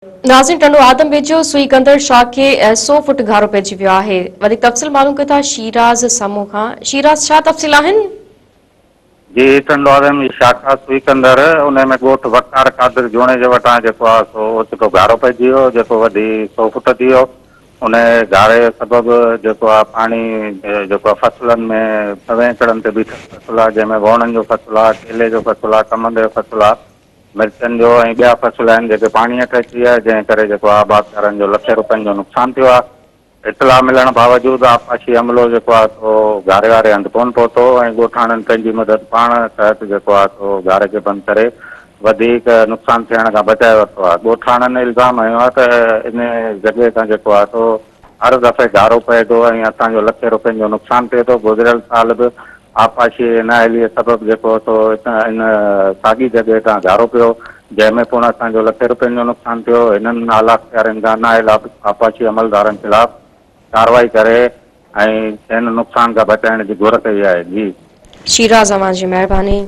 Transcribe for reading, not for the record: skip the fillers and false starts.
नाज़रीन टंडो आदम वेझो सुई कंदड़ शाह खे 100 फुट गारो पइजी वियो आहे। वधीक तफ़सील मालूम कयो था शीराज समूह खां। शीराज, छा तफ़सील आहिनि? जी टंडो आदम शाखा सुई कंदड़ उन में ॻोठ वकार कादिर जोणे जे वटां जेको आहे सो ओचितो गारो पइजी वियो, जेको वधी 100 फुट थी वियो। उन गारे जो सबबु जेको आहे पाणी जेको आहे फसलनि में वेंचड़नि ते बीठल फसल आहे, जंहिंमें वणनि जो फसल आहे, केले जो फसल आहे, कमंद जो फसल आहे, मिर्चनि जो ऐं ॿिया फसल आहिनि जेके पाणी हेठि अची विया, जंहिं करे जेको आहे आबादकारनि जो लखे रुपयनि जो नुक़सानु थियो आहे। इतला मिलण बावजूदि आपाशी अमलो जेको आहे सो गारे वारे हंधि कोन पहुतो ऐं ॻोठाणनि पंहिंजी मदद पाण तहत जेको आहे सो गारे खे बंदि करे वधीक नुक़सानु थियण खां बचाए वरितो आहे। ॻोठाणनि इल्ज़ाम हयो आहे त इन जॻह तां जेको आहे सो हर दफ़े गारो पए थो ऐं असांजो लखे रुपयनि जो नुक़सानु थिए थो। गुज़िरियल साल बि आपाशी नाहेलीअ सबबु जेको सो इन साॻी जॻह तां गारो पियो, जंहिंमें पिणु असांजो लखे रुपयनि जो नुक़सानु थियो। हिननि नाला अख़्तियारनि खां नाहेल आपाशी अमलदारनि ख़िलाफ़ कार्रवाई करे ऐं हिन नुक़सान खां बचाइण जी घुर कई आहे। जी शीराज, अवां जी महिरबानी।